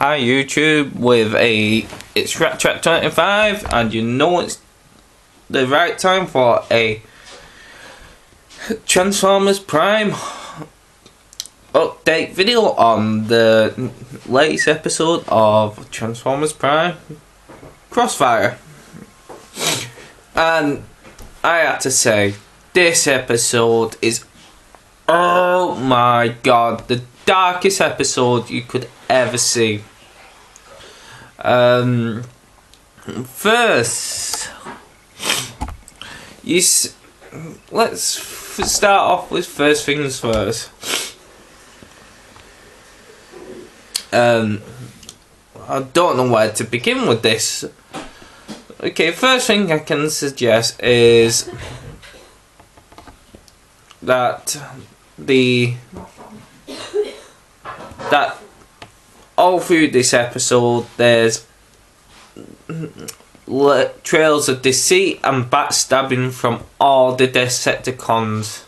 Hi YouTube with it's rattrap 25, and you know it's the right time for a Transformers Prime update video on the latest episode of Transformers Prime Crossfire. And I have to say, this episode is, oh my god, the darkest episode you could ever see. First, let's start off with first things first. I don't know where to begin with this. Okay, first thing I can suggest is that all through this episode there's trails of deceit and backstabbing from all the Decepticons,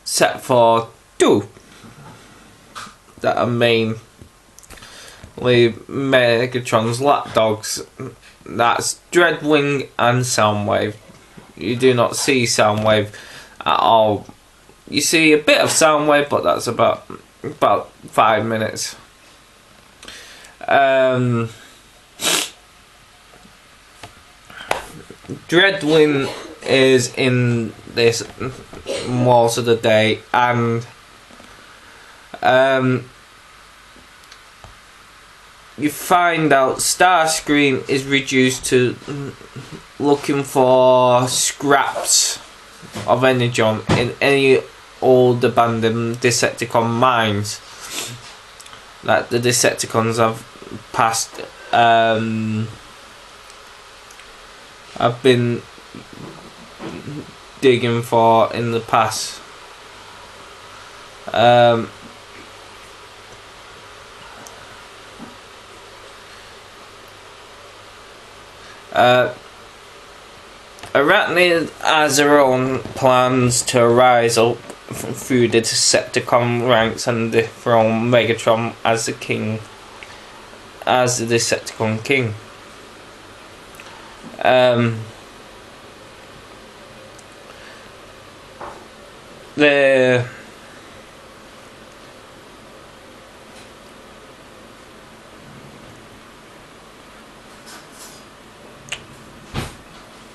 except for two that are mainly Megatron's lapdogs. That's Dreadwing and Soundwave. You do not see Soundwave at all. You see a bit of Soundwave, but that's about 5 minutes. Dreadwing is in this most of the day, and you find out Starscream is reduced to looking for scraps of energon in any old abandoned Decepticon mines that the Decepticons have have been digging for in the past. Arachnid has her own plans to rise up through the Decepticon ranks and dethrone Megatron as the Decepticon king.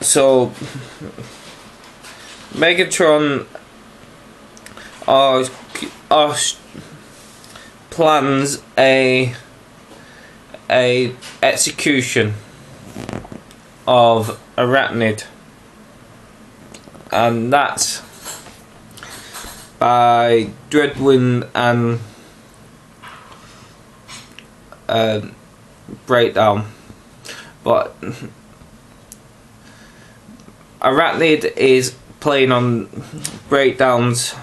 So Megatron plans a execution of Arachnid, and that's by Dreadwing and Breakdown. But Arachnid is playing on Breakdown's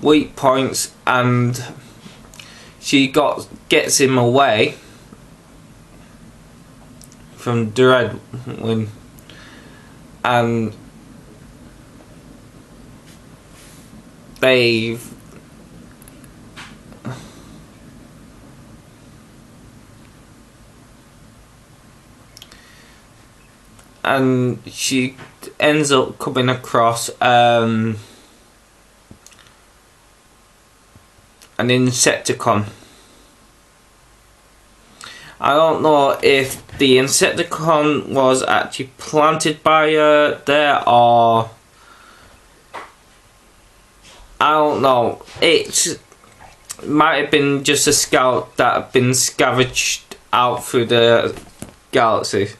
weak points, and she gets him away from Dreadwing, and she ends up coming across an Insecticon. I don't know if the Insecticon was actually planted by her there, or I don't know. It might have been just a scout that had been scavenged out through the galaxy.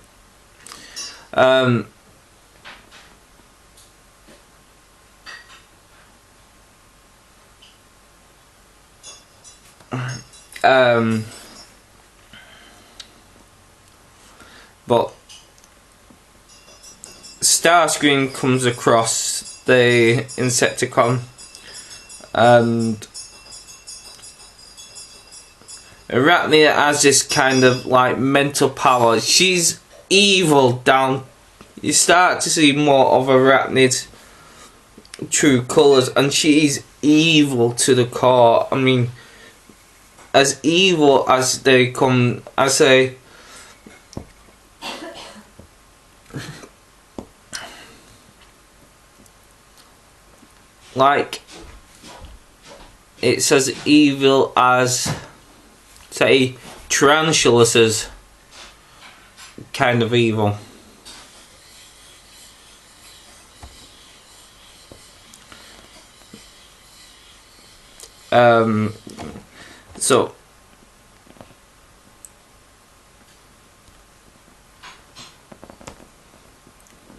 But Starscream comes across the Insecticon, and Arachnid has this kind of like mental power. She's evil down. You start to see more of Arachnid's true colours, and she's evil to the core. I mean, as evil as they come, as a like it's as evil as, say, tarantulas kind of evil.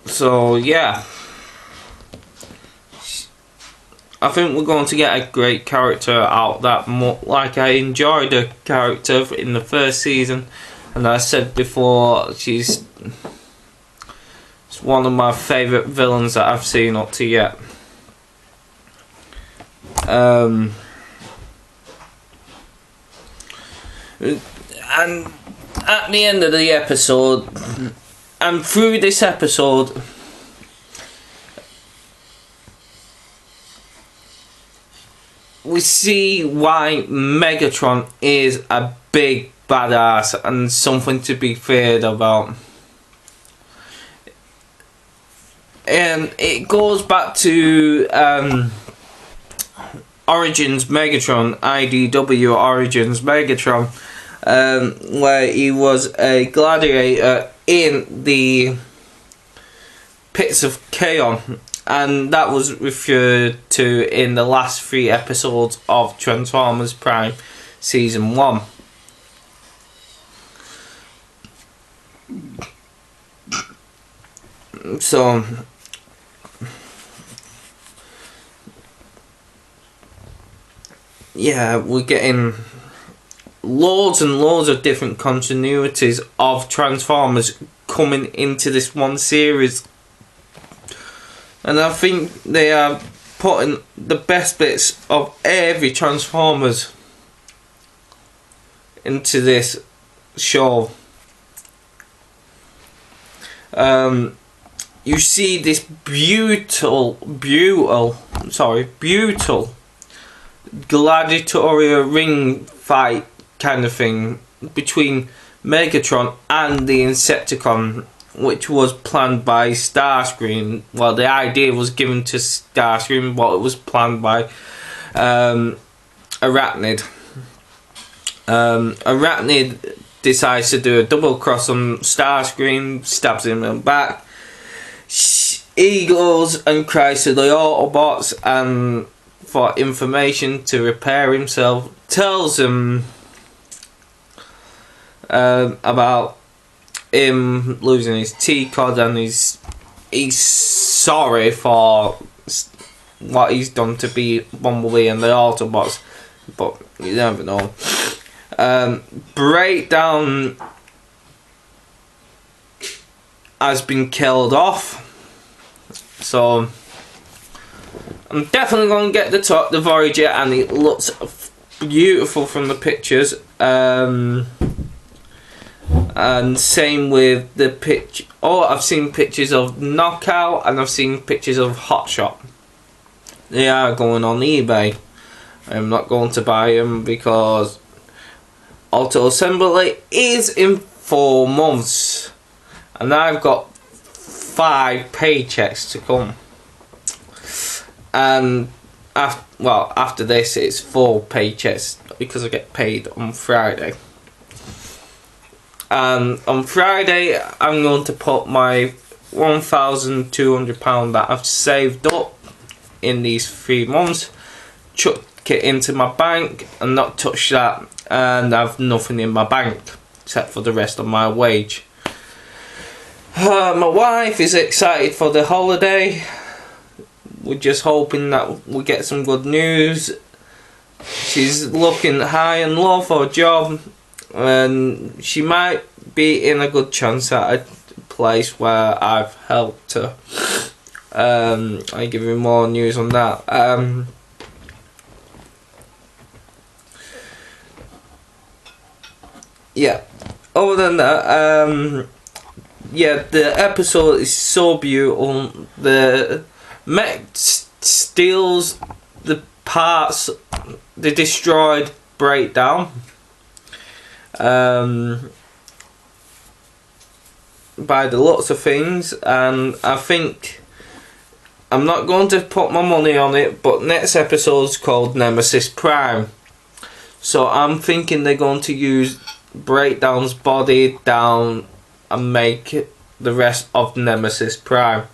So yeah, I think we're going to get a great character out that like I enjoyed her character in the first season, and I said before, she's one of my favourite villains that I've seen up to yet. And at the end of the episode, and through this episode, we see why Megatron is a big badass and something to be feared about. And it goes back to Origins Megatron, IDW Origins Megatron, where he was a gladiator in the pits of Chaos, and that was referred to in the last 3 episodes of Transformers Prime Season 1. So yeah, we're getting loads and loads of different continuities of Transformers coming into this one series, and I think they are putting the best bits of every Transformers into this show. You see this brutal gladiatorial ring fight kind of thing between Megatron and the Insecticon, which was planned by Starscream. Well, the idea was given to Starscream, but it was planned by Arachnid. Arachnid decides to do a double cross on Starscream, stabs him in the back. He goes and cries to the Autobots and for information to repair himself, tells him about him losing his T-Cod, and he's sorry for what he's done to be Bumblebee and the Autobots, but you never know. Breakdown has been killed off, so I'm definitely going to get the Voyager, and it looks beautiful from the pictures. And same with the pitch. Oh, I've seen pictures of Knockout, and I've seen pictures of Hotshot. They are going on eBay. I'm not going to buy them because auto assembly is in 4 months, and I've got 5 paychecks to come. And after this it's 4 paychecks because I get paid on Friday. And on Friday I'm going to put my £1,200 that I've saved up in these 3 months, chuck it into my bank and not touch that, and I've nothing in my bank except for the rest of my wage. My wife is excited for the holiday. We're just hoping that we get some good news. She's looking high and low for a job, and she might be in a good chance at a place where I've helped her. I'll give you more news on that. Yeah, other than that, yeah, the episode is so beautiful. The mech steals the parts they destroyed breakdown. By the looks of things, and I think I'm not going to put my money on it, but next episode's called Nemesis Prime, so I'm thinking they're going to use Breakdown's body down and make it the rest of Nemesis Prime.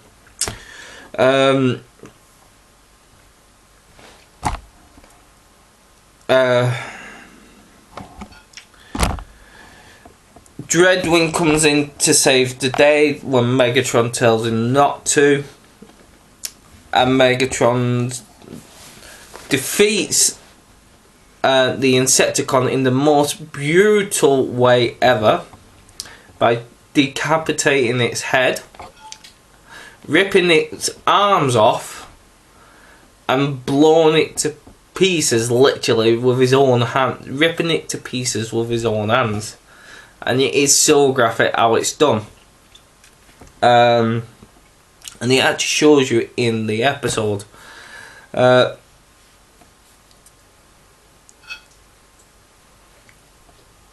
Dreadwing comes in to save the day when Megatron tells him not to, and Megatron defeats the Insecticon in the most brutal way ever by decapitating its head, ripping its arms off, and blowing it to pieces, literally with his own hand, ripping it to pieces with his own hands. And it is so graphic how it's done. And it actually shows you in the episode.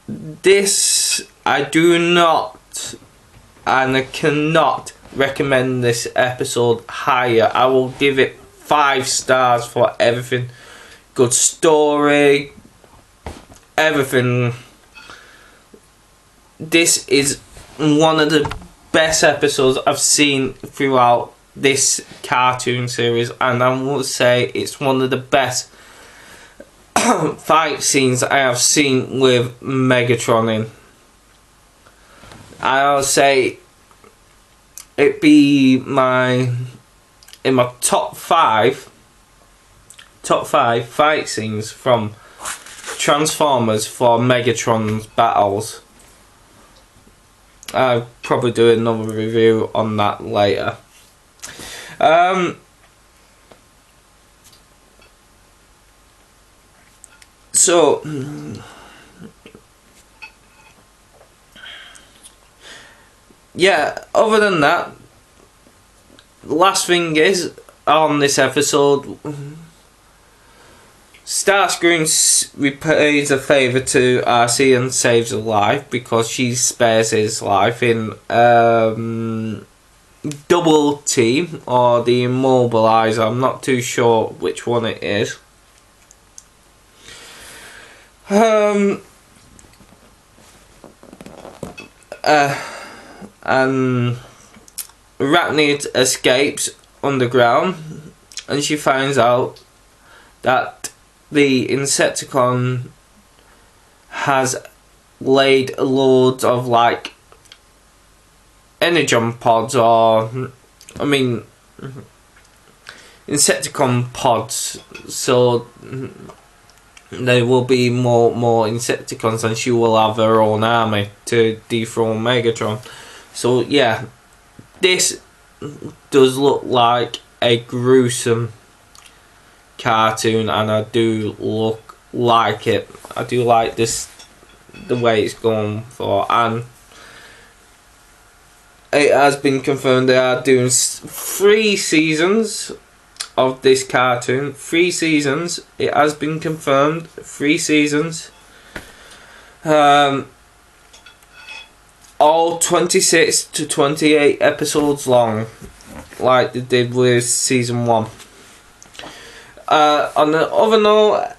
This, I do not, and I cannot recommend this episode higher. I will give it 5 stars for everything. Good story, everything. This is one of the best episodes I've seen throughout this cartoon series, and I will say it's one of the best fight scenes I have seen with Megatron in. I'll say it be in my top 5 fight scenes from Transformers for Megatron's battles. I'll probably do another review on that later. So yeah, other than that, the last thing is on this episode, Starscream repays a favour to RC and saves her life because she spares his life in Double Team or the Immobilizer. I'm not too sure which one it is. And Arachnid escapes underground, and she finds out that the Insecticon has laid loads of like Energon pods, or I mean Insecticon pods, so there will be more Insecticons, and she will have her own army to dethrone Megatron. So yeah, this does look like a gruesome cartoon, and I do like it. I do like this, the way it's going for, and it has been confirmed they are doing 3 seasons of this cartoon. 3 seasons. It has been confirmed. 3 seasons. All 26 to 28 episodes long, like they did with season 1. On the other note,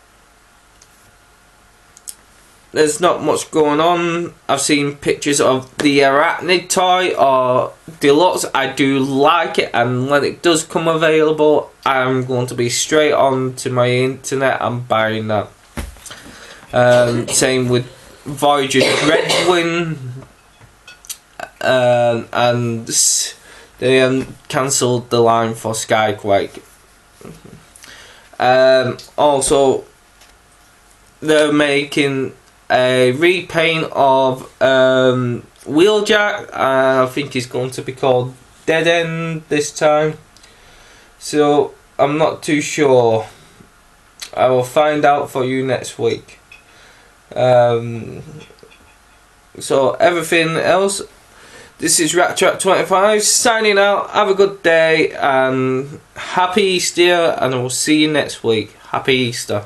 there's not much going on. I've seen pictures of the Arachnid toy or Deluxe. I do like it, and when it does come available, I'm going to be straight on to my internet and buying that. Same with Voyager Dreadwing, and they cancelled the line for Skyquake. Also, they're making a repaint of Wheeljack, and I think it's going to be called Dead End this time. So I'm not too sure. I will find out for you next week. So everything else, this is rattrap25 signing out. Have a good day and happy Easter, and I will see you next week. Happy Easter.